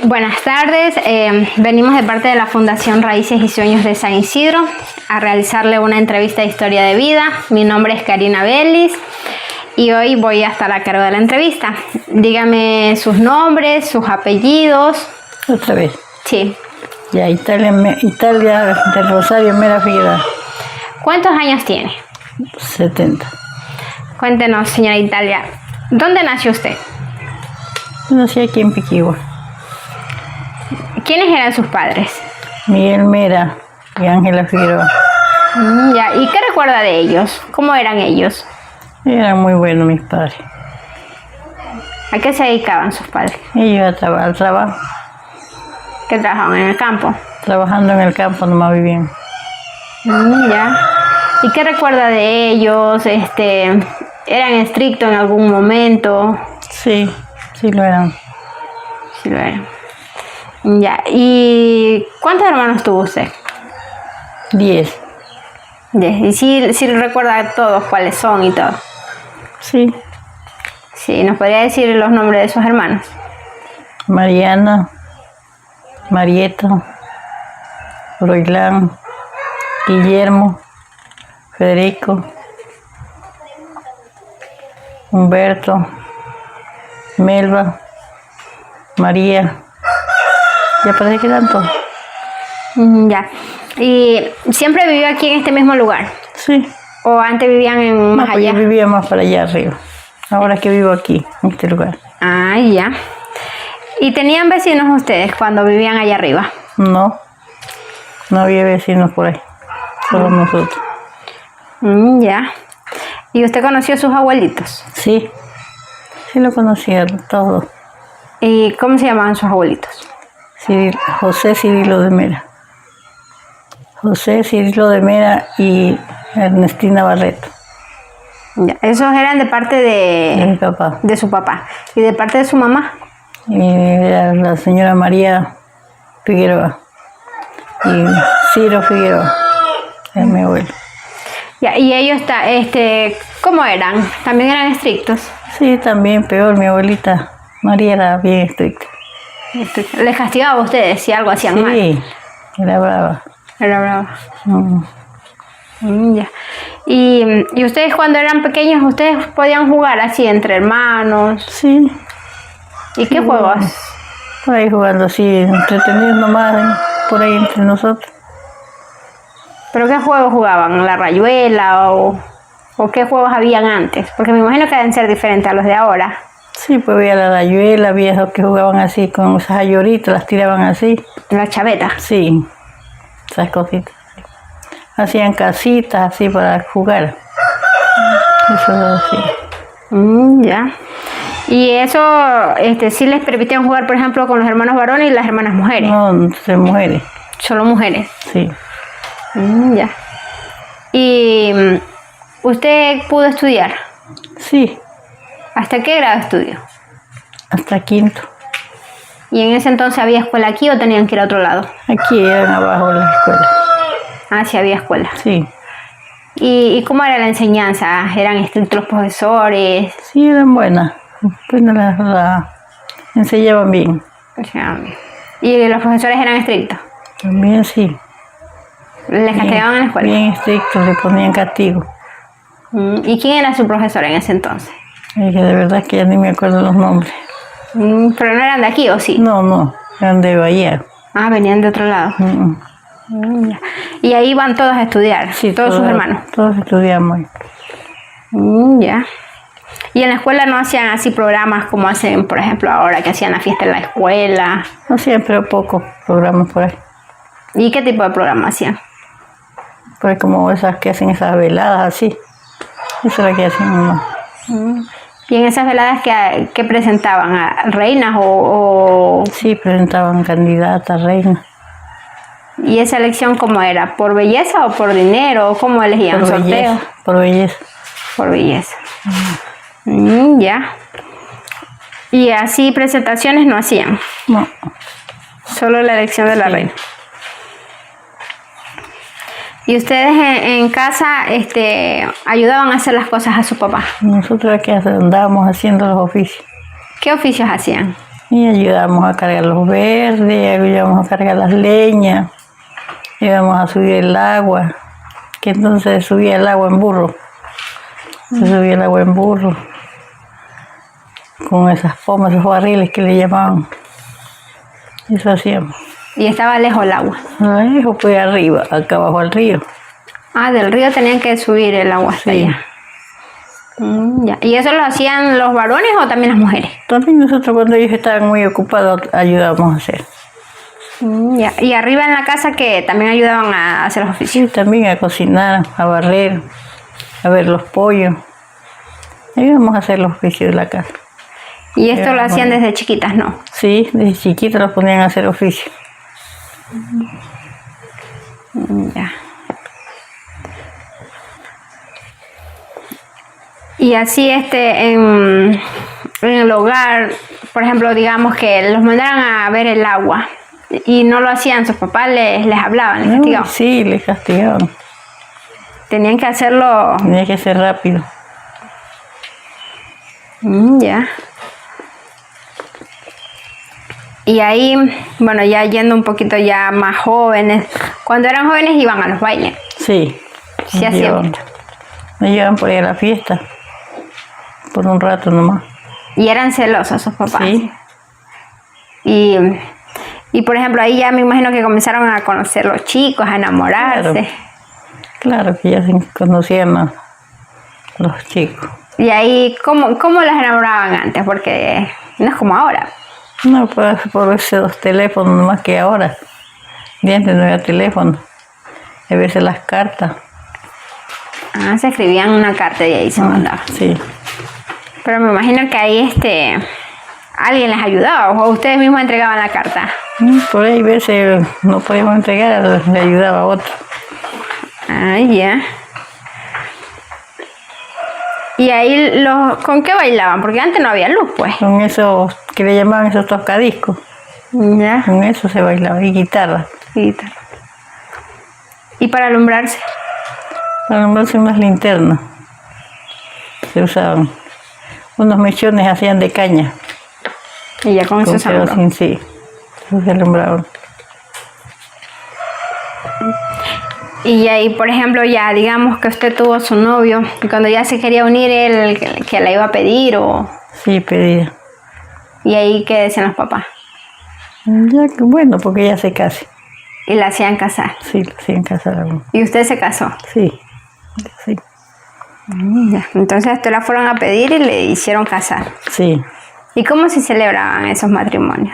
Buenas tardes, venimos de parte de la Fundación Raíces y Sueños de San Isidro a realizarle una entrevista de historia de vida. Mi nombre es Karina Bellis y hoy voy a estar a cargo de la entrevista. Dígame sus nombres, sus apellidos. Otra vez. Sí. Ya, Italia del Rosario Mera Figueroa. ¿Cuántos años tiene? 70. Cuéntenos, señora Italia, ¿dónde nació usted? Nací aquí en Piquigua. ¿Quiénes eran sus padres? Miguel Mera y Ángela Figueroa. Ya. ¿Y qué recuerda de ellos? ¿Cómo eran ellos? Eran muy buenos mis padres. ¿A qué se dedicaban sus padres? Ellos al trabajo. ¿Qué trabajaban en el campo? Trabajando en el campo nomás vivían. Ya. ¿Y qué recuerda de ellos? ¿Eran estrictos en algún momento? Sí, sí lo eran. Sí lo eran. Ya. ¿Y cuántos hermanos tuvo usted? 10. 10. ¿Y sí recuerda todos cuáles son y todo? Sí. Sí, ¿nos podría decir los nombres de sus hermanos? Mariana, Marieta, Roilán, Guillermo, Federico, Humberto, Melba, María. Ya parece que eran todos. Ya. ¿Y siempre vivió aquí en este mismo lugar? Sí. ¿O antes vivían en más No, pues allá? yo vivía más para allá arriba. Ahora que vivo aquí, en este lugar. Ah, ya. ¿Y tenían vecinos ustedes cuando vivían allá arriba? No, no había vecinos por ahí. Solo nosotros. Ya. ¿Y usted conoció a sus abuelitos? Sí. Sí lo conocía todo. ¿Y cómo se llamaban sus abuelitos? José Cirilo de Mera. José Cirilo de Mera y Ernestina Barreto. Ya. Esos eran de parte De mi papá. de su papá. ¿Y de parte de su mamá? Era la señora María Figueroa. Y Ciro Figueroa. Es mi abuelo. Ya. ¿Y ellos, cómo eran? ¿También eran estrictos? Sí, también peor. Mi abuelita María era bien estricta. ¿Les castigaba a ustedes si algo hacían mal? Sí, era brava. Era brava. Ya. ¿Y ustedes cuando eran pequeños, ustedes podían jugar así entre hermanos? Sí. ¿Y qué juegos? Por ahí jugando así, entretenidos nomás, por ahí entre nosotros. ¿Pero qué juegos jugaban? ¿La rayuela o qué juegos habían antes? Porque me imagino que deben ser diferentes a los de ahora. Sí, pues había la rayuela, había esos que jugaban así con esas ayoritas, las tiraban así. La chaveta. Sí, esas cositas. Hacían casitas así para jugar. Eso lo hacían. Ya. ¿Y eso sí les permitían jugar, por ejemplo, con los hermanos varones y las hermanas mujeres? No, entre mujeres. Solo mujeres. Sí. Ya. ¿Y usted pudo estudiar? Sí, ¿Hasta qué grado estudió? hasta quinto. ¿Y en ese entonces había escuela aquí o tenían que ir a otro lado? Aquí eran abajo la escuela. Ah, sí, había escuela. Sí. ¿Y cómo era la enseñanza? ¿Eran estrictos los profesores? Sí, eran buenas. Bueno, la enseñaban bien. O sea, ¿y los profesores eran estrictos? También sí. ¿Les castigaban en la escuela? Bien estrictos, le ponían castigo. ¿Y quién era su profesor en ese entonces? Es que de verdad que ya ni me acuerdo los nombres. ¿Pero no eran de aquí o sí? No, eran de Bahía. Ah, venían de otro lado. Ya. ¿Y ahí van todos a estudiar? Sí, todos sus hermanos. Todos estudiamos. Ya. ¿Y en la escuela no hacían así programas como hacen, por ejemplo, ahora que hacían la fiesta en la escuela? No siempre, pocos programas por ahí. ¿Y qué tipo de programas hacían? Pues como esas que hacen esas veladas así. Eso es lo que hacen nomás. ¿Y en esas veladas que presentaban? ¿A reinas o...? Sí, presentaban candidatas, reinas. ¿Y esa elección cómo era? ¿Por belleza o por dinero? ¿Cómo elegían? Por ¿Sorteo? belleza. Por belleza. Por belleza. Ya. ¿Y así presentaciones no hacían? No. Solo la elección de la Sí. reina. ¿Y ustedes en casa ayudaban a hacer las cosas a su papá? Nosotros aquí andábamos haciendo los oficios. ¿Qué oficios hacían? Y ayudábamos a cargar los verdes, ayudábamos a cargar las leñas, íbamos a subir el agua, que entonces subía el agua en burro. Se subía el agua en burro, con esas pomas, esos barriles que le llamaban. Eso hacíamos. Y estaba lejos el agua. Lejos, pues arriba, acá abajo al río. Ah, del río tenían que subir el agua hasta Sí. allá. Ya. ¿Y eso lo hacían los varones o también las mujeres? También nosotros cuando ellos estaban muy ocupados ayudábamos a hacer. Ya. Y arriba en la casa que también ayudaban a hacer los oficios. Sí, también a cocinar, a barrer, a ver los pollos. Ayudamos a hacer los oficios de la casa. Y esto lo hacían desde chiquitas, ¿no? Sí, desde chiquitos los ponían a hacer oficio. Ya. Y así en el hogar, por ejemplo, digamos que los mandaran a ver el agua y no lo hacían, sus papás les hablaban, les castigaban. Sí, les castigaban. Tenían que hacerlo. Tenía que ser rápido. Ya. Y ahí, bueno, ya yendo un poquito ya más jóvenes, cuando eran jóvenes iban a los bailes. Sí. Sí, hacían. Me llevan por ahí a la fiesta. Por un rato nomás. Y eran celosos sus papás. Sí. Y por ejemplo, ahí ya me imagino que comenzaron a conocer los chicos, a enamorarse. Claro que ya se conocían a los chicos. Y ahí, ¿cómo las enamoraban antes? Porque no es como ahora. No, pues por esos teléfonos nomás que ahora. De antes no había teléfono. A veces las cartas. Ah, se escribían una carta y ahí se mandaba. Sí. Pero me imagino que ahí alguien les ayudaba o ustedes mismos entregaban la carta. Por ahí a veces no podíamos entregar, le ayudaba a otro. Ah, ya. Y ahí ¿con qué bailaban? Porque antes no había luz, pues. Con esos que le llamaban esos tocadiscos. Ya. Con eso se bailaba. Y guitarra. ¿Y para alumbrarse? Para nombrarse unas linternas. Se usaban. Unos mechones hacían de caña. Y ya con eso se alumbró. Sin sí. Eso se alumbraban. Y ahí, por ejemplo, ya digamos que usted tuvo su novio y cuando ya se quería unir, él que la iba a pedir o... Sí, pedía. Y ahí, ¿qué decían los papás? Ya que bueno, porque ya se casó. Y la hacían casar. Sí, la hacían casar aún. ¿Y usted se casó? Sí, sí, Ya. Entonces, usted la fueron a pedir y le hicieron casar. sí. ¿Y cómo se celebraban esos matrimonios?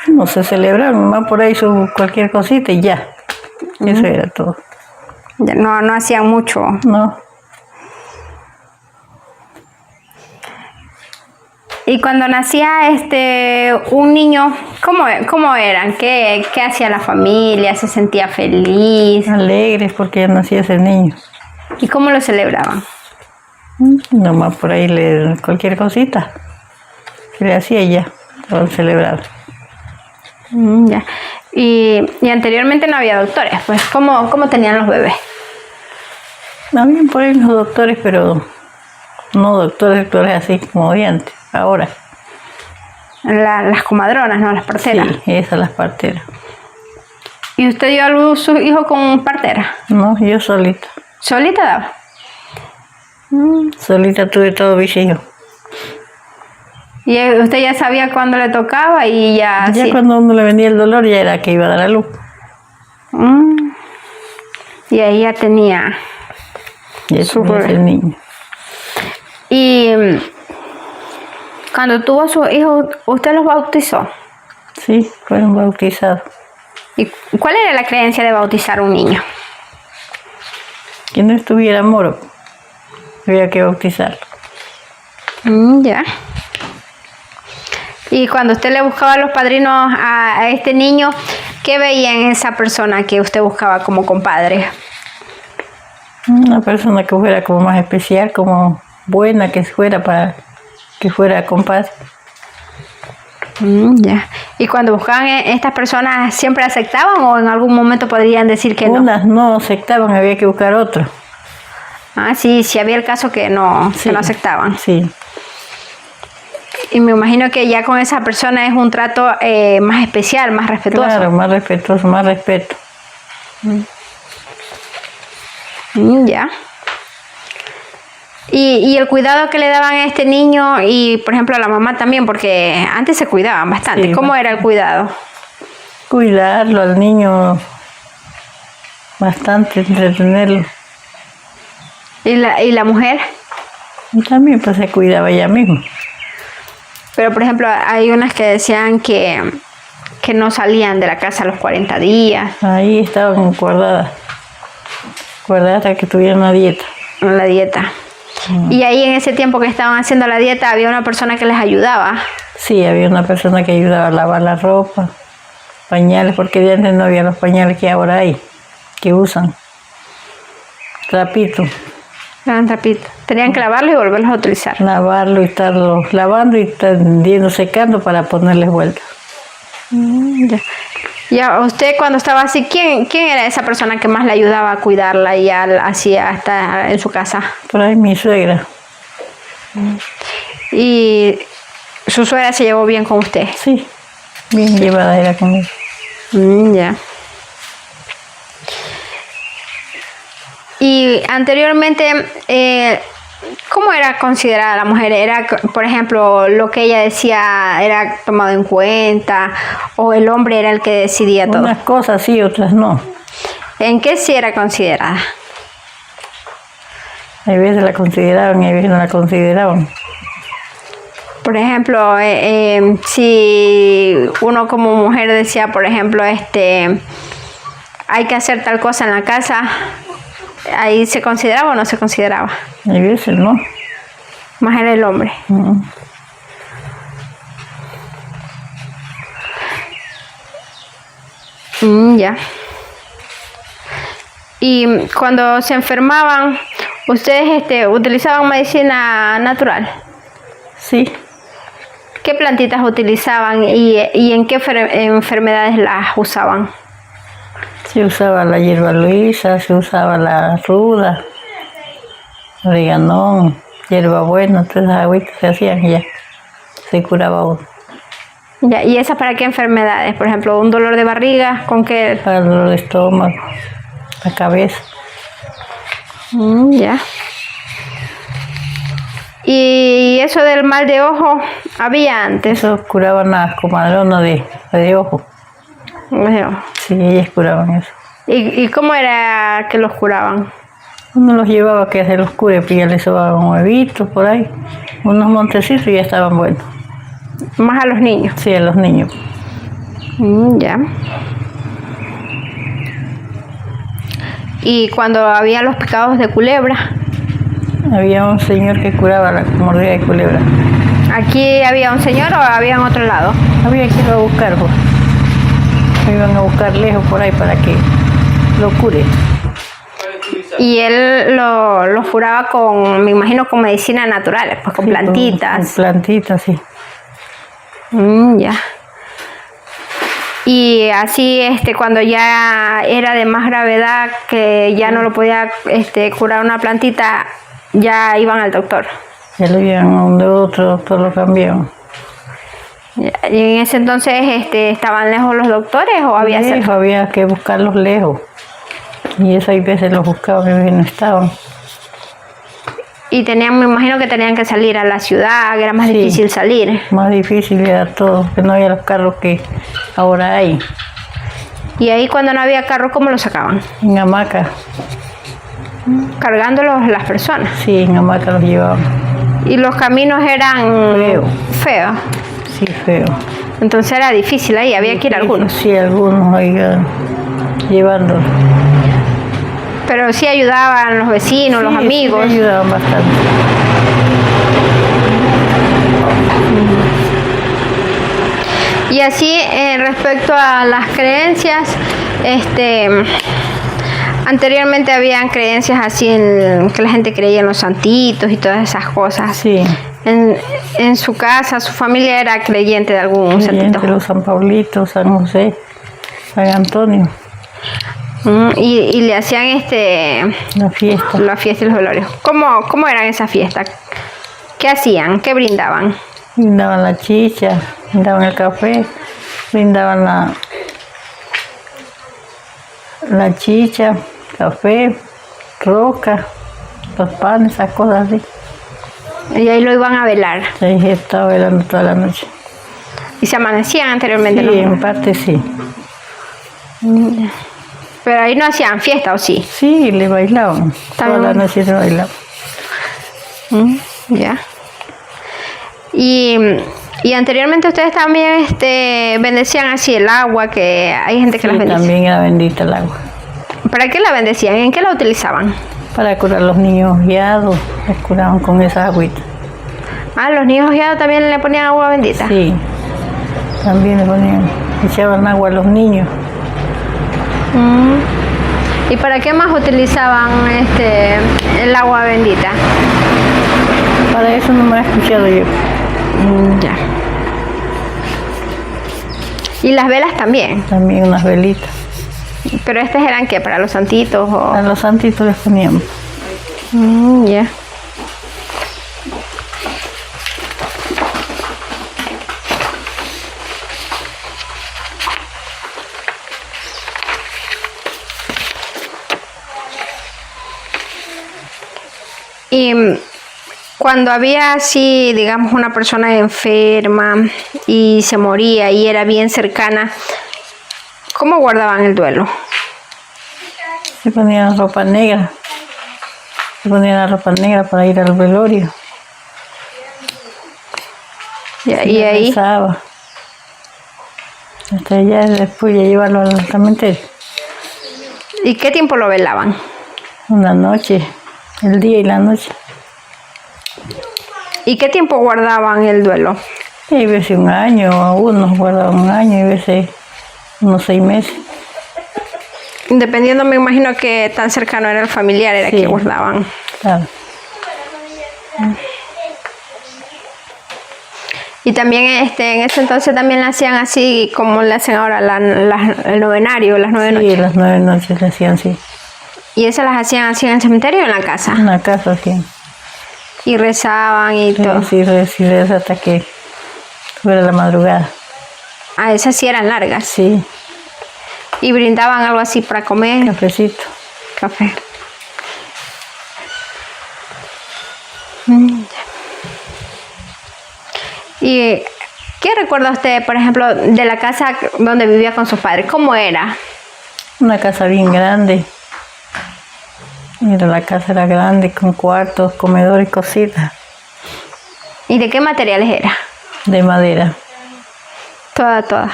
No se celebraron, más por ahí hizo cualquier cosita y ya. Eso era todo. Ya no hacían mucho. No, Y cuando nacía un niño, ¿cómo eran? ¿Qué hacía la familia? ¿Se sentía feliz? alegres porque ya nacía ese niño. ¿Y cómo lo celebraban? Nomás por ahí cualquier cosita que le hacía y ya, lo celebraba. Ya. Y anteriormente no había doctores, pues ¿cómo tenían los bebés? Habían por ahí los doctores, pero no doctores así como de antes, ahora. Las comadronas, ¿no? Las parteras. Sí, esas las parteras. ¿Y usted dio a luz su hijo con partera? No, yo solita. ¿Solita daba? Solita tuve todo mis hijos. Y usted ya sabía cuándo le tocaba y ya... Ya sí. cuando uno le venía el dolor ya era que iba a dar a luz. Y ahí ya tenía... Y eso Súper. es el niño. Y cuando tuvo su hijo, ¿usted los bautizó? Sí, fueron bautizados. ¿Y cuál era la creencia de bautizar a un niño? Que no estuviera moro, había que bautizarlo. Ya. Y cuando usted le buscaba a los padrinos a este niño, ¿qué veía en esa persona que usted buscaba como compadre? Una persona que fuera como más especial, como buena, que fuera para que fuera compadre. Ya. ¿Y cuando buscaban estas personas, siempre aceptaban o en algún momento podrían decir que no? Unas no aceptaban, había que buscar otro. Ah, sí, sí había el caso que no aceptaban. Sí. Y me imagino que ya con esa persona es un trato más especial, más respetuoso. Claro, más respetuoso, más respeto. Ya. Y el cuidado que le daban a este niño y, por ejemplo, a la mamá también, porque antes se cuidaban bastante. Sí, ¿Cómo era el cuidado? Cuidarlo al niño, bastante, entretenerlo. ¿Y la mujer? Y también pues se cuidaba ella misma. Pero, por ejemplo, hay unas que decían que no salían de la casa a los 40 días. Ahí estaban guardadas hasta que tuvieran una dieta. La dieta. Y ahí en ese tiempo que estaban haciendo la dieta había una persona que les ayudaba. Sí, había una persona que ayudaba a lavar la ropa, pañales, porque de antes no había los pañales que ahora hay, que usan. Trapito. Eran trapitos. Tenían que lavarlos y volverlos a utilizar. Lavarlo y estarlo lavando y tendiendo, secando para ponerles vuelta. Ya. Ya, usted cuando estaba así, ¿quién era esa persona que más le ayudaba a cuidarla y así hasta en su casa? Por ahí mi suegra. ¿Y su suegra se llevó bien con usted? Sí, bien llevada era conmigo. Ya. Y anteriormente, ¿cómo era considerada la mujer? ¿Era, por ejemplo, lo que ella decía era tomado en cuenta o el hombre era el que decidía todo? Unas cosas sí, otras no. ¿En qué sí era considerada? Hay veces la consideraban y hay veces no la consideraban. Por ejemplo, si uno como mujer decía, por ejemplo, hay que hacer tal cosa en la casa, ¿ahí se consideraba o no se consideraba? Hay veces no. Más era el hombre. Ya. Y cuando se enfermaban, ¿ustedes utilizaban medicina natural? Sí. ¿Qué plantitas utilizaban y en qué enfermedades las usaban? Se usaba la hierba luisa, se usaba la ruda, oreganón, hierbabuena, todas esas agüitas se hacían y ya se curaba uno. Ya, ¿y esas para qué enfermedades? Por ejemplo, un dolor de barriga, ¿con qué? Para el dolor de estómago, la cabeza. Ya. ¿Y eso del mal de ojo había antes? Eso curaban las comadronas de ojo. Sí, ellas curaban eso. ¿Y cómo era que los curaban? Uno los llevaba que se los cure, pues ya les sobaban huevitos por ahí, unos montecitos y ya estaban buenos. ¿Más a los niños? Sí, a los niños. Ya. ¿Y cuando había los picados de culebra? Había un señor que curaba la mordida de culebra. ¿Aquí había un señor o había en otro lado? Había que irlo a buscar, pues. Me iban a buscar lejos por ahí para que lo cure. Y él lo curaba con, me imagino, con medicina natural, pues con plantitas. Con plantitas, sí. Ya. Y así, cuando ya era de más gravedad, que ya no lo podía curar una plantita, ya iban al doctor. Ya lo llevan a donde otro doctor lo cambiaban. Y en ese entonces, ¿estaban lejos los doctores o había cerca? Lejos, había que buscarlos lejos. Y eso hay veces los buscaban y a veces no estaban. Y me imagino que tenían que salir a la ciudad, que era más difícil salir. Más difícil era todo, que no había los carros que ahora hay. Y ahí cuando no había carro, ¿cómo lo sacaban? En hamaca. Cargándolos las personas. Sí, en hamaca los llevaban. Y los caminos eran feos. Sí, feo. Entonces era difícil ahí, había que ir algunos. Sí, algunos oigan, llevándolos. Pero sí ayudaban los vecinos, los amigos. Sí, ayudaban bastante. Y así, respecto a las creencias, anteriormente habían creencias así que la gente creía en los santitos y todas esas cosas. Sí. En su casa, su familia era creyente de algún santito. Los San Pablito, San José, San Antonio. Y le hacían la fiesta y los velorios. ¿Cómo eran esas fiestas? ¿Qué hacían? ¿Qué brindaban? brindaban la chicha, brindaban el café, brindaban la chicha, café, roca, los panes, esas cosas así. Y ahí lo iban a velar. Sí, estaba velando toda la noche. ¿Y se amanecían anteriormente? Sí, ¿no? en parte sí. Pero ahí no hacían fiesta, ¿o sí? Sí, le bailaban. Toda la noche se bailaban. Ya. Y anteriormente ustedes también bendecían así el agua, que hay gente que las bendice. También era bendita el agua. ¿Para qué la bendecían? ¿En qué la utilizaban? Para curar a los niños guiados, les curaban con esas agüitas. Ah, los niños guiados también le ponían agua bendita. Sí, también le ponían, echaban agua a los niños. ¿Y para qué más utilizaban el agua bendita? Para eso no me he escuchado yo. Ya. ¿Y las velas también? También unas velitas. ¿Pero estas eran qué? ¿Para los santitos? O... A los santitos les poníamos. Ya. Y cuando había así, digamos, una persona enferma y se moría y era bien cercana, ¿cómo guardaban el duelo? Se ponían ropa negra. Se ponían la ropa negra para ir al velorio. Y ahí rezaba. Hasta ya después ya llevarlo al cementerio. ¿Y qué tiempo lo velaban? Una noche, el día y la noche. ¿Y qué tiempo guardaban el duelo? Y a veces un año, unos guardaban un año, y a veces unos 6 meses. Dependiendo, me imagino que tan cercano era el familiar, era que guardaban. Claro. Y también en ese entonces también le hacían así como le hacen ahora el novenario, las 9 noches. Sí, las 9 noches le hacían así. ¿Y esas las hacían así en el cementerio o en la casa? En la casa, sí. Y rezaban y todo. Sí, reza hasta que fuera la madrugada. Ah, esas sí eran largas. Sí. Y brindaban algo así para comer. Cafecito. Café. ¿Y qué recuerda usted, por ejemplo, de la casa donde vivía con sus padres? ¿Cómo era? Una casa bien grande. Mira, la casa era grande, con cuartos, comedor y cositas. ¿Y de qué materiales era? De madera. Toda. Toda.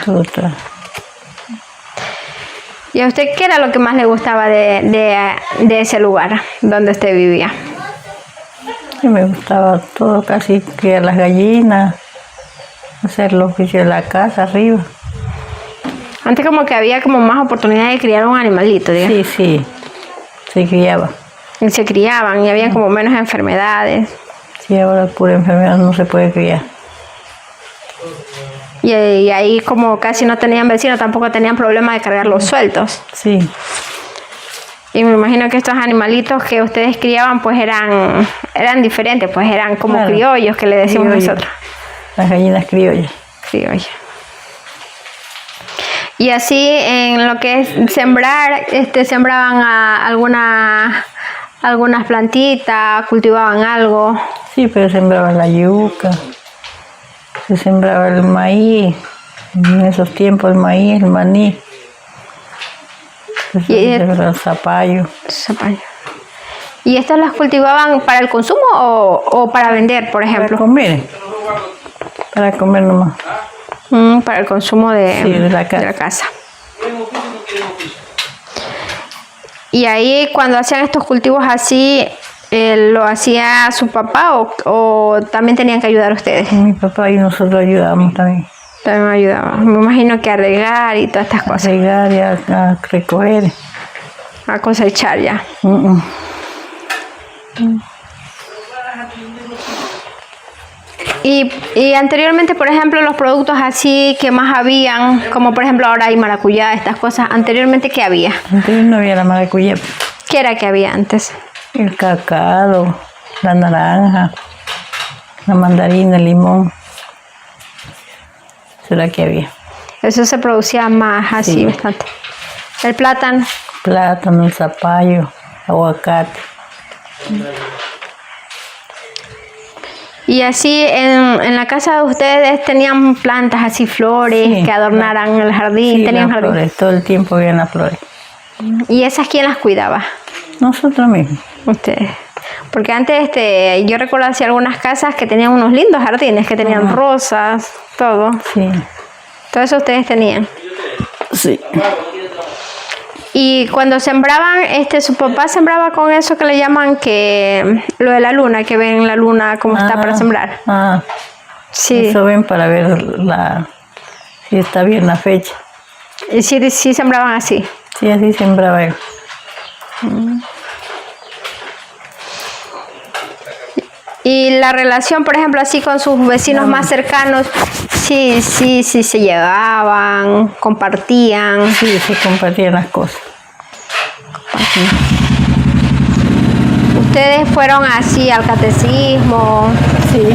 ¿Y a usted qué era lo que más le gustaba de ese lugar donde usted vivía? Y me gustaba todo, casi criar las gallinas, hacer los oficios de la casa arriba. Antes como que había como más oportunidad de criar un animalito, digamos. Sí, se criaba. Y se criaban y había como menos enfermedades. Sí, ahora pura enfermedad no se puede criar. Y ahí como casi no tenían vecinos, tampoco tenían problema de cargarlos sueltos. Sí. Y me imagino que estos animalitos que ustedes criaban pues eran diferentes, pues eran como claro, criollos que le decimos criollos. nosotros. Las gallinas criollas. Criollas. Y así en lo que es sembrar, sembraban algunas plantitas, cultivaban algo. Sí, pero sembraban la yuca, se sembraba el maíz, en esos tiempos el maíz, el maní, se sembraba el zapallo. ¿Y estas las cultivaban para el consumo o para vender, por ejemplo? Para comer nomás. Para el consumo de la casa. Y ahí cuando hacían estos cultivos así, ¿lo hacía su papá o también tenían que ayudar ustedes? Mi papá y nosotros ayudábamos también. También ayudaban. Me imagino que a regar y todas estas cosas. A regar y a recoger. A cosechar ya. Y anteriormente, por ejemplo, los productos así que más habían, como por ejemplo ahora hay maracuyá, estas cosas, anteriormente ¿qué había? Antes no había la maracuyá. ¿Qué era que había antes? El cacao, la naranja, la mandarina, el limón. Eso era que había. Eso se producía más así, Sí. bastante. El plátano. Plátano, el zapallo, aguacate. Y así en la casa de ustedes tenían plantas así, flores Sí, que adornaran el jardín. Sí, Tenían las jardín. flores, todo el tiempo había las flores. ¿Y esas quién las cuidaba? Nosotros mismos. Ustedes. Porque antes yo recuerdo así algunas casas que tenían unos lindos jardines, que tenían rosas, todo. Sí. Todo eso ustedes tenían. Sí. Y cuando sembraban, su papá sembraba con eso que le llaman que lo de la luna, que ven la luna como está para sembrar. Sí. Eso ven para ver si está bien la fecha. Y sí sembraban así. Sí, así sembraba él. Y la relación, por ejemplo, así con sus vecinos más cercanos, sí se llevaban, compartían. Sí, se compartían las cosas. Ustedes fueron así al catecismo. Sí.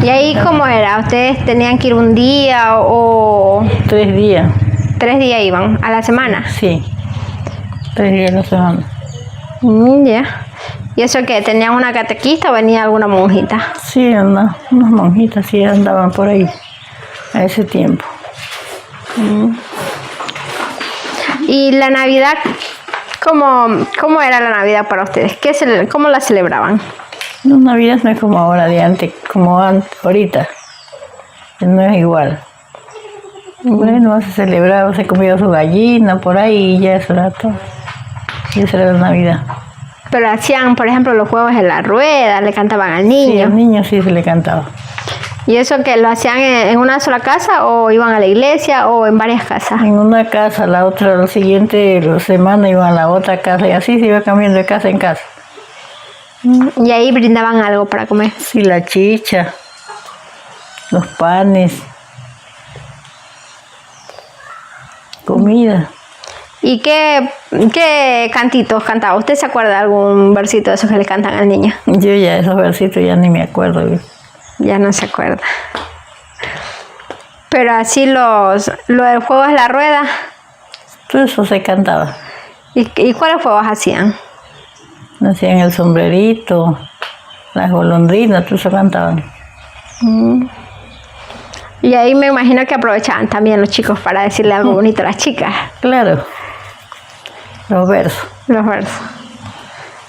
¿Y ahí cómo era? ¿Ustedes tenían que ir un día o 3 días. 3 días iban a la semana? Sí. 3 días a la semana. Ya. ¿Y eso qué? ¿Tenían una catequista o venía alguna monjita? Sí, unas monjitas sí andaban por ahí a ese tiempo. ¿Y la Navidad? ¿Cómo era la Navidad para ustedes? ¿Cómo la celebraban? No, Navidad no es como ahora de antes, como ahorita. No es igual. Bueno, se celebraba, se comía su gallina por ahí y ya eso era todo. Y esa era la Navidad. Pero hacían, por ejemplo, los juegos en la rueda, le cantaban al Sí, niño. al niño sí se le cantaba. ¿Y eso que lo hacían en una sola casa o iban a la iglesia o en varias casas? En una casa, la otra, la siguiente semana iban a la otra casa y así se iba cambiando de casa en casa. Y ahí brindaban algo para comer. Sí, la chicha, los panes, comida. ¿Y qué cantitos cantaba? ¿Usted se acuerda de algún versito de esos que le cantan al niño? Yo ya esos versitos ya ni me acuerdo. Ya no se acuerda. Pero así lo del juego de la rueda. Todo eso se cantaba. ¿Y cuáles juegos hacían? Hacían el sombrerito, las golondrinas, todo eso cantaban. Y ahí me imagino que aprovechaban también los chicos para decirle algo bonito a las chicas. Claro, los versos. Los versos.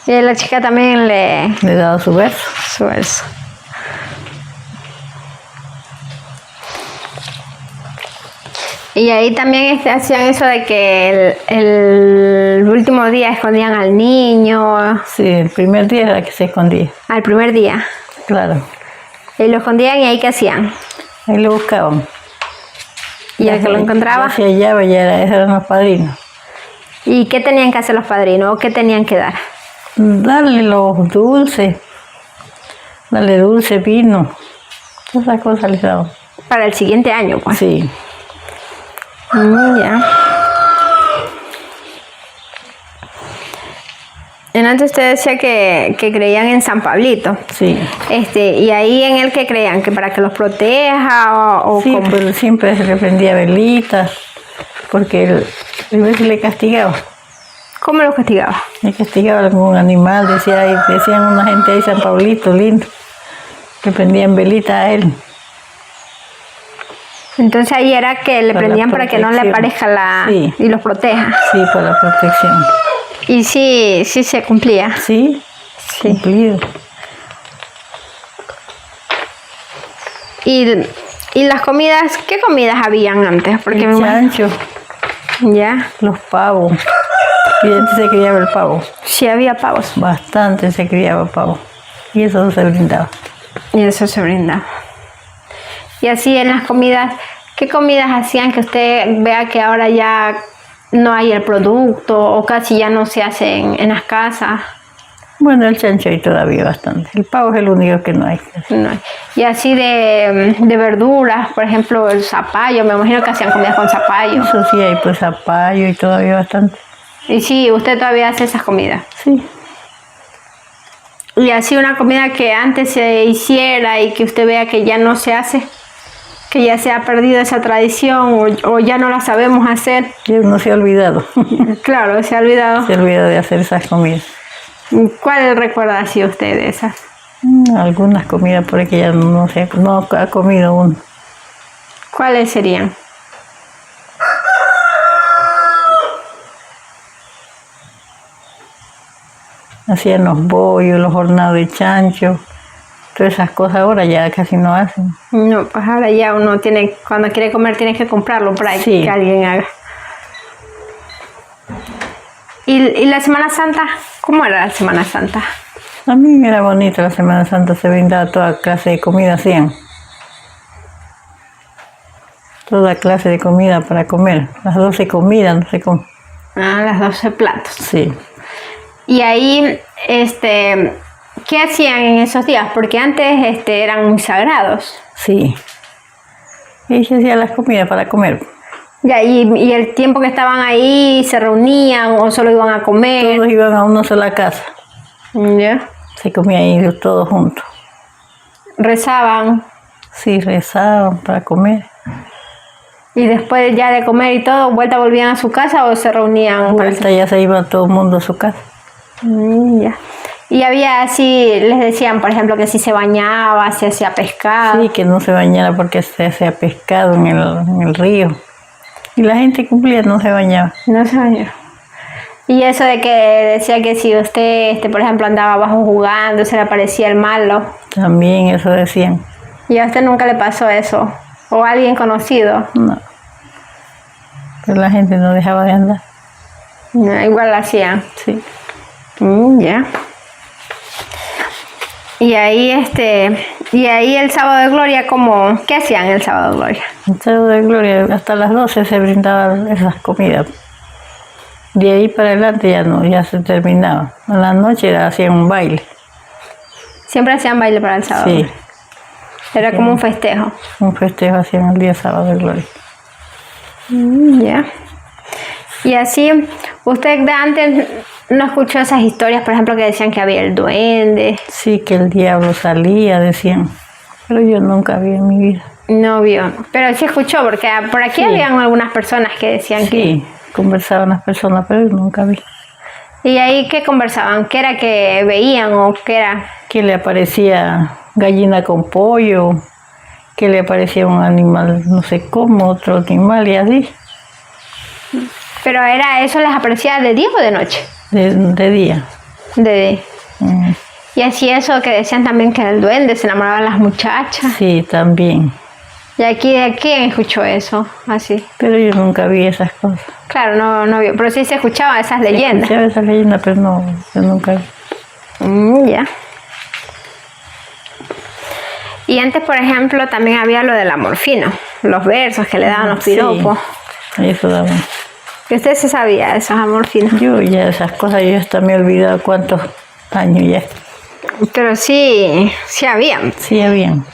Y a la chica también Le daba su verso. su verso. Y ahí también hacían eso de que el último día escondían al niño. Sí, el primer día era que se escondía. Al primer día. Claro, Y lo escondían y ahí qué hacían. ahí lo buscaban. Y el que lo encontraba. Ya se hallaba, esos eran los padrinos. ¿Y qué tenían que hacer los padrinos? ¿O qué tenían que dar? Darle los dulces, darle dulce, vino, todas esas cosas les daban. Para el siguiente año, pues. Sí, Ya. Antes usted decía que creían en San Pablito. sí. Y ahí en el que creían, que para que los proteja o Sí, cómo. pero siempre se le prendía velitas, porque él a veces le castigaba. ¿Cómo los castigaba? Le castigaba a algún animal, decían una gente ahí, San Pablito, lindo, que prendían velitas a él. Entonces ahí era que le Para la prendían para que no le protección. aparezca Sí. y los proteja. Sí, para la protección. Y sí se cumplía. Sí, Sí. cumplido. Y las comidas, ¿qué comidas habían antes? Porque El chancho, ya, los pavos. Y antes se criaba el pavo. sí había pavos. Bastante se criaba pavo. Y eso no se brindaba. Y eso se brindaba. Y así en las comidas, ¿qué comidas hacían que usted vea que ahora ya no hay el producto o casi ya no se hace en las casas? Bueno, el chancho hay todavía bastante. El pavo es el único que no hay. No hay. Y así de verduras, por ejemplo, el zapallo, me imagino que hacían comidas con zapallo. Eso sí hay, pues zapallo y todavía bastante. Y sí, usted todavía hace esas comidas. Sí. Y así una comida que antes se hiciera y que usted vea que ya no se hace. Que ya se ha perdido esa tradición o ya no la sabemos hacer. Ya uno se ha olvidado. Claro, se ha olvidado. Se ha olvidado de hacer esas comidas. ¿Cuál recuerda así usted de esas? Algunas comidas por ahí que ya no sé, no ha comido uno. ¿Cuáles serían? Hacían los bollos, los hornados de chancho, todas esas cosas ahora ya casi no hacen. No, pues ahora ya uno tiene, cuando quiere comer tiene que comprarlo para Sí. que alguien haga. ¿Y la Semana Santa? ¿Cómo era la Semana Santa? A mí era bonita la Semana Santa, se brindaba toda clase de comida, hacían. Toda clase de comida para comer, las 12 comidas, no sé cómo. Ah, las 12 platos. Sí. Y ahí, ¿qué hacían en esos días? Porque antes eran muy sagrados. Sí. Y se hacían las comidas para comer. Ya, y el tiempo que estaban ahí, ¿se reunían o solo iban a comer? Todos iban a una sola casa. Ya. Se comía ahí todos juntos. Rezaban. Sí, rezaban para comer. Y después ya de comer y todo, ¿vuelta volvían a su casa o se reunían? Vuelta ya se iba todo el mundo a su casa. Ya. Y había así, les decían, por ejemplo, que si se bañaba, se hacía pescado. Sí, que no se bañara porque se hacía pescado en el río. Y la gente cumplía, no se bañaba. No se bañaba. Y eso de que decía que si usted, por ejemplo, andaba abajo jugando, se le aparecía el malo. También eso decían. ¿Y a usted nunca le pasó eso? ¿O a alguien conocido? No. Pero la gente no dejaba de andar. No, igual lo hacían. Sí. Ya. Y ahí el sábado de gloria, ¿qué hacían el sábado de gloria? El sábado de gloria, hasta las 12 se brindaban esas comidas. De ahí para adelante ya no, ya se terminaba. A la noche hacían un baile. Siempre hacían baile para el sábado. Sí. Era como un festejo. Un festejo hacían el día sábado de gloria. Ya. Y así, usted de antes no escuchó esas historias, por ejemplo, que decían que había el duende. Sí, que el diablo salía, decían. Pero yo nunca vi en mi vida. No vio, pero sí escuchó, porque por aquí Sí. habían algunas personas que decían Sí, conversaban las personas, pero yo nunca vi. que... ¿Y ahí qué conversaban? ¿Qué era que veían o qué era? Que le aparecía gallina con pollo, que le aparecía un animal, no sé cómo, otro animal y así, Pero ¿eso les aparecía de día o de noche? de día. De... Mm, Y así eso que decían también que era el duende, se enamoraban las muchachas. Sí, también. ¿Y aquí de quién escuchó eso? Así. Pero yo nunca vi esas cosas. Claro, no vio, pero sí se escuchaban esas leyendas. Escuchaba esas leyendas, pero no, yo nunca vi. Ya. Y antes, por ejemplo, también había lo del amorfino, los versos que le daban los piropos. Sí, eso daba. ¿Y usted se sabía de esos amorfinos? Yo ya esas cosas, yo hasta me he olvidado cuántos años ya. Pero sí habían. Sí, habían.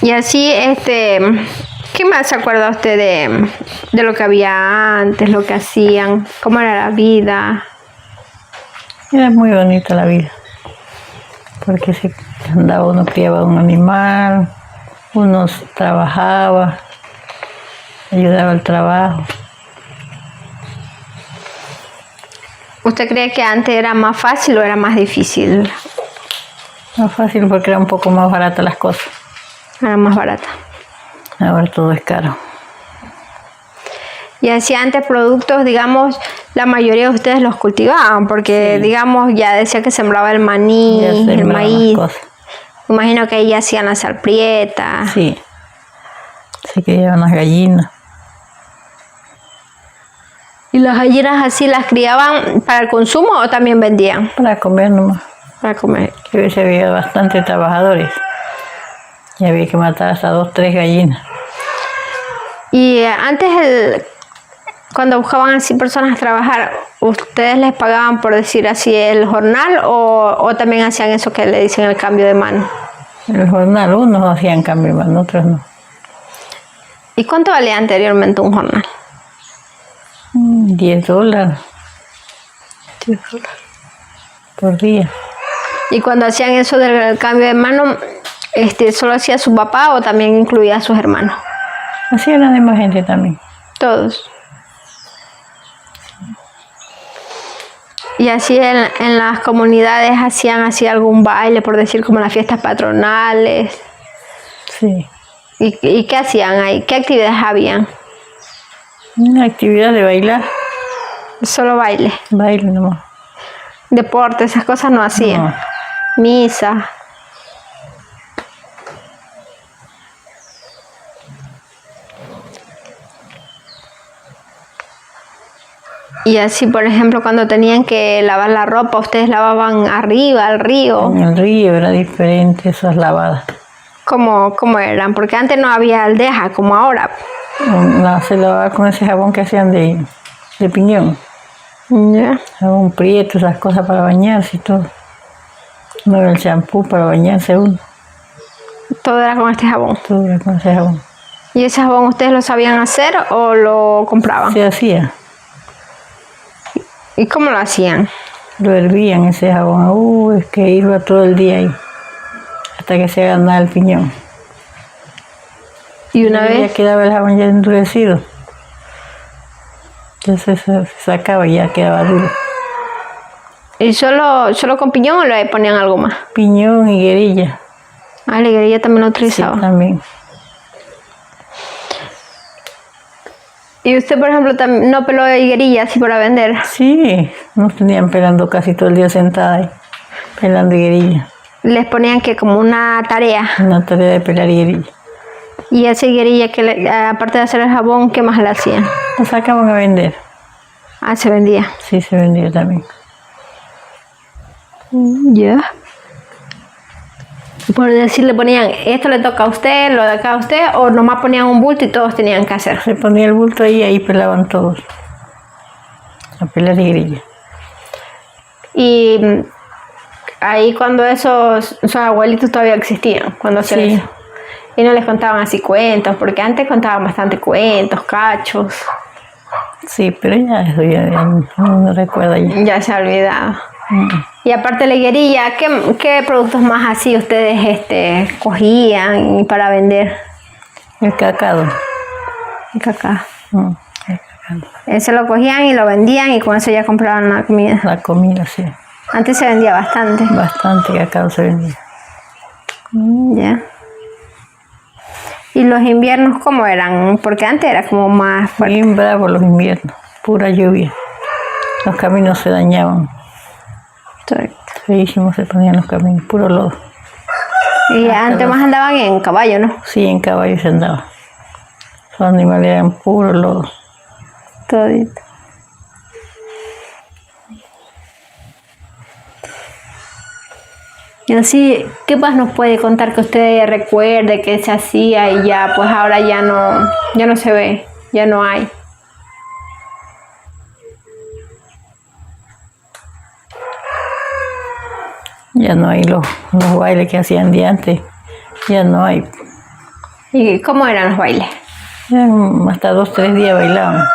Y así, ¿qué más se acuerda usted de lo que había antes, lo que hacían, cómo era la vida? Era muy bonita la vida. Porque se andaba, uno criaba un animal, uno trabajaba, ayudaba al trabajo. ¿Usted cree que antes era más fácil o era más difícil? Más fácil porque era un poco más barata las cosas. Era más barata. Ahora todo es caro. Y así antes productos, digamos, la mayoría de ustedes los cultivaban, porque Sí. digamos, ya decía que sembraba el maní, Ya el sembraban las maíz. cosas. Me imagino que ahí ya hacían las salprietas. Sí. Se criaban las gallinas. ¿Y las gallinas así las criaban para el consumo o también vendían? Para comer nomás. Para comer. Que a veces había bastantes trabajadores. Y había que matar hasta 2, 3 gallinas. Y antes, cuando buscaban así personas a trabajar, ¿ustedes les pagaban, por decir así, el jornal o también hacían eso que le dicen el cambio de mano? El jornal, unos hacían cambio, otros no. ¿Y cuánto valía anteriormente un jornal? $10. $10. por día. Y cuando hacían eso del cambio de mano, ¿solo hacía su papá o también incluía a sus hermanos? Hacía la demás gente también. Todos. Y así en las comunidades hacían así algún baile, por decir, como las fiestas patronales. Sí. ¿Y qué hacían ahí? ¿Qué actividades habían? Una actividad de bailar. Solo baile. Baile nomás. Deporte, esas cosas no hacían. No. Misa. Y así, por ejemplo, cuando tenían que lavar la ropa, ¿ustedes lavaban arriba, al río? En el río era diferente esas lavadas. ¿Cómo eran? Porque antes no había aldeja como ahora. Se lavaba con ese jabón que hacían de piñón. Ya. Jabón prieto, esas cosas para bañarse y todo. No era el champú para bañarse uno. Todo era con este jabón. Todo era con ese jabón. ¿Y ese jabón ustedes lo sabían hacer o lo compraban? Se hacía. ¿Y cómo lo hacían? Lo hervían ese jabón. Es que iba todo el día ahí. Hasta que se ganaba el piñón. Y una vez... Ya quedaba el jabón ya endurecido. Entonces se sacaba y ya quedaba duro. ¿Y solo con piñón o le ponían algo más? Piñón y guerilla. Ah, la guerrilla también lo Sí, utilizaba. también. ¿Y usted, por ejemplo, no peló higuerilla así para vender? Sí, nos tenían pelando casi todo el día sentada ahí, pelando higuerilla. Les ponían que como una tarea. Una tarea de pelar higuerilla. Y esa higuerilla, aparte de hacer el jabón, ¿qué más le hacían? La sacaban a vender. Ah, se vendía. Sí, se vendía también. Ya. Por decir, le ponían, esto le toca a usted, lo de acá a usted, o nomás ponían un bulto y todos tenían que hacer. Se ponía el bulto ahí y ahí pelaban todos. A pelar higuerilla. Y ahí cuando esos abuelitos todavía existían, cuando hacían Sí. eso. Y no les contaban así cuentos, porque antes contaban bastante cuentos, cachos. Sí, pero ya eso ya no recuerdo ya. Ya se ha olvidado. Y aparte de la higuerilla, ¿qué productos más así ustedes cogían para vender? El cacao. El cacao. El cacao. Ese lo cogían y lo vendían y con eso ya compraban la comida. La comida, sí. Antes se vendía bastante. Bastante cacao se vendía. Ya. ¿Y los inviernos cómo eran? Porque antes era como más fuerte. Bien bravos los inviernos, pura lluvia. Los caminos se dañaban. Feísimos se ponían los caminos, puro lodo. Y antes más andaban en caballo, ¿no? Sí, en caballo se andaba. Los animales eran puro lodo. Todito. Y así, ¿qué más nos puede contar que usted recuerde que se hacía y ya, pues ahora ya no se ve, ya no hay? Ya no hay los bailes que hacían de antes. Ya no hay. ¿Y cómo eran los bailes? Hasta 2 o 3 días bailaban.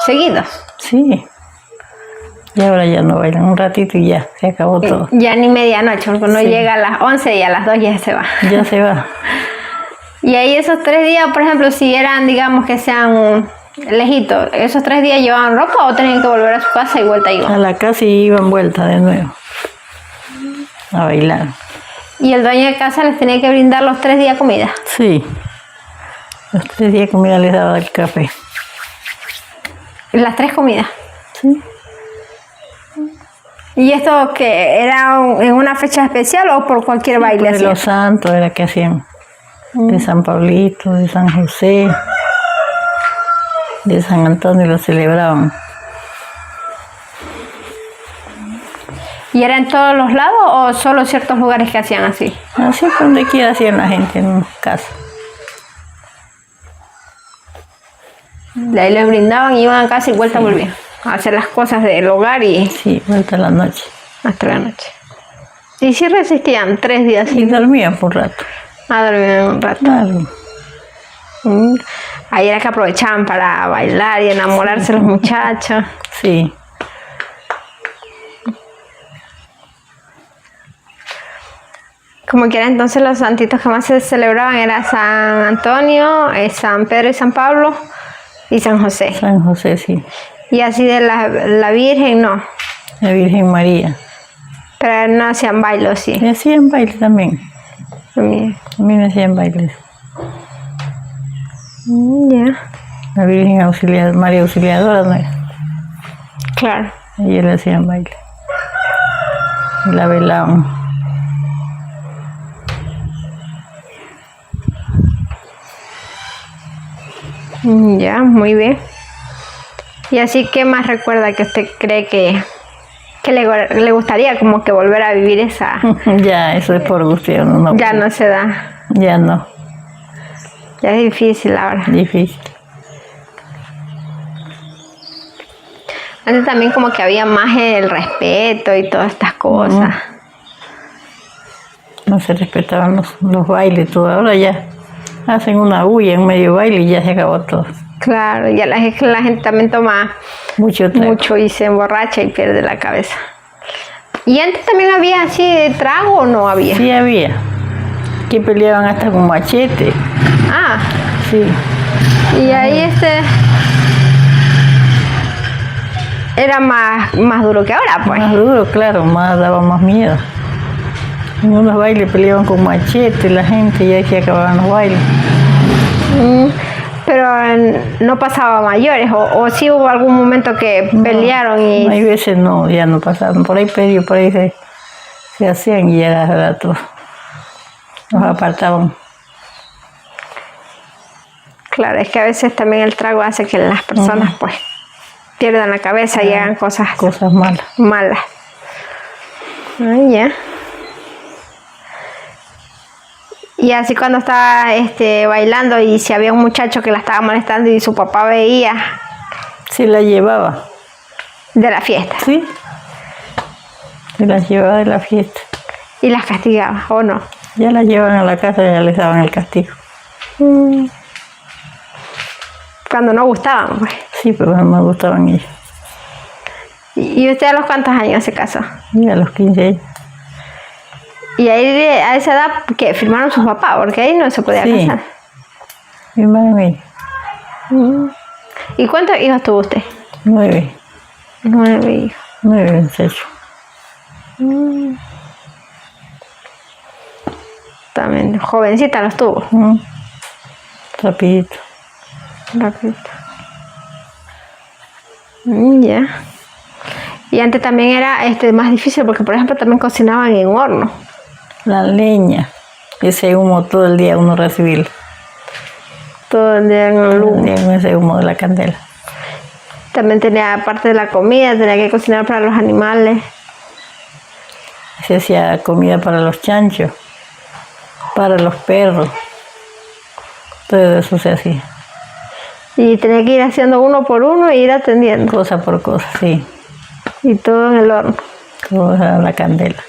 ¿Seguidos? Sí. Y ahora ya no bailan, un ratito y ya, se acabó todo. Ya ni medianoche, porque uno Sí. llega a las 11 y a las 2 ya se va. Ya se va. Y ahí esos 3 días, por ejemplo, si eran, digamos, que sean lejitos, ¿esos 3 días llevaban ropa o tenían que volver a su casa y vuelta A iban? la casa y iban vuelta de nuevo. A bailar. ¿Y el dueño de casa les tenía que brindar los 3 días comida? Sí. Los 3 días comida les daba el café. ¿Las 3 comidas? Sí. ¿Y esto que era en una fecha especial o por cualquier baile De así? los santos era que hacían. De San Pablito, de San José, de San Antonio lo celebraban. ¿Y era en todos los lados o solo ciertos lugares que hacían así? Así por donde quiera hacían la gente en casa. De ahí les brindaban, iban a casa y vuelta volvían a hacer las cosas del hogar y Sí, vuelta a la noche. hasta la noche. Y sí resistían 3 días Y así. dormían por rato. A dormir un rato. Claro. Ahí era que aprovechaban para bailar y enamorarse los muchachos. Sí. Como que era entonces los santitos que más se celebraban era San Antonio, San Pedro y San Pablo y San José. San José, sí. Y así de la Virgen, no. La Virgen María. Pero no hacían baile, sí. Y hacían baile también. También hacían bailes. Ya. La Virgen María Auxiliadora, ¿no? Claro. Y le hacían baile. Y la velaban. Ya, muy bien. Y así, ¿qué más recuerda que usted cree que le gustaría como que volver a vivir esa? Ya, eso es por gusto. Ya no se da. Ya no. Ya es difícil ahora. Difícil. Antes también como que había más el respeto y todas estas cosas. No se respetaban los bailes, todo. Ahora ya hacen una bulla en medio baile y ya se acabó todo. Claro, ya la gente también toma mucho y se emborracha y pierde la cabeza. ¿Y antes también había así trago o no había? Sí había. Que peleaban hasta con machete. Ah. Sí. Y ahí era más duro que ahora, pues. Más duro, claro, daba más miedo. En unos bailes peleaban con machete la gente y ahí se acababan los bailes. Pero no pasaba a mayores, o sí hubo algún momento que pelearon y... Hay veces no, ya no pasaban. Por ahí se hacían y ya era todo. Los apartaban. Claro, es que a veces también el trago hace que las personas pues pierdan la cabeza y hagan cosas malas. Ah, ya. Y así cuando estaba bailando y si había un muchacho que la estaba molestando y su papá veía. Sí, la llevaba. De la fiesta. Sí. Se las llevaba de la fiesta. Y las castigaba, ¿o no? Ya las llevaban a la casa y ya les daban el castigo. Cuando no gustaban, pues. Sí, pero no me gustaban ellos. ¿Y usted a los cuántos años se casó? Y a los 15 años. Y ahí a esa edad que firmaron sus papás, porque ahí no se podía casar. Mi madre. ¿Y cuántos hijos tuvo usted? 9. 9 hijos. 9 muchachos. También jovencita los tuvo. Rapidito. Ya. Y antes también era más difícil porque, por ejemplo, también cocinaban en horno. La leña, ese humo todo el día uno recibirlo. Todo el día en el humo. Ese humo de la candela. También tenía, aparte de la comida, tenía que cocinar para los animales. Se hacía comida para los chanchos, para los perros. Todo eso se hacía. Y tenía que ir haciendo uno por uno e ir atendiendo. Cosa por cosa, sí. Y todo en el horno. Todo a la candela.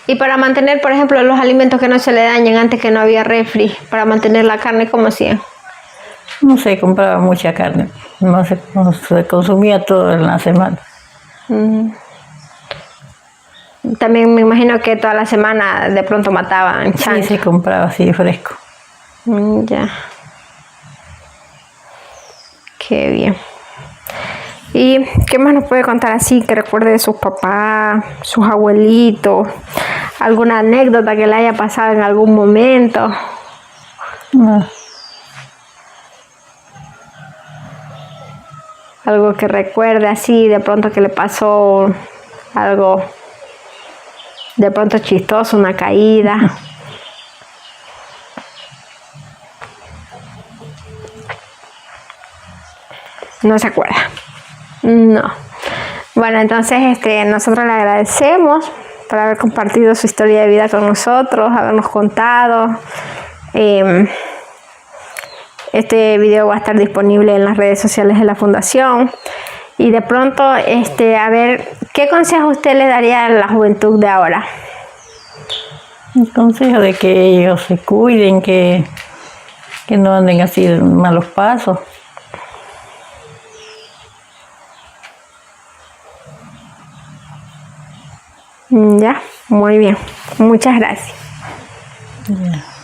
Y para mantener, por ejemplo, los alimentos que no se le dañen antes que no había refri, para mantener la carne, ¿cómo hacían? No se compraba mucha carne. No se consumía todo en la semana. También me imagino que toda la semana de pronto mataban chancho. Sí, se compraba así fresco. Ya. Qué bien. ¿Y qué más nos puede contar así que recuerde de sus papás, sus abuelitos? ¿Alguna anécdota que le haya pasado en algún momento? No. Algo que recuerde así, de pronto que le pasó algo de pronto chistoso, una caída. No se acuerda. No. Bueno, entonces nosotros le agradecemos por haber compartido su historia de vida con nosotros, habernos contado. Este video va a estar disponible en las redes sociales de la Fundación. Y de pronto, a ver, ¿qué consejo usted le daría a la juventud de ahora? El consejo de que ellos se cuiden, que no anden así en malos pasos. Ya, muy bien. Muchas gracias. Ya.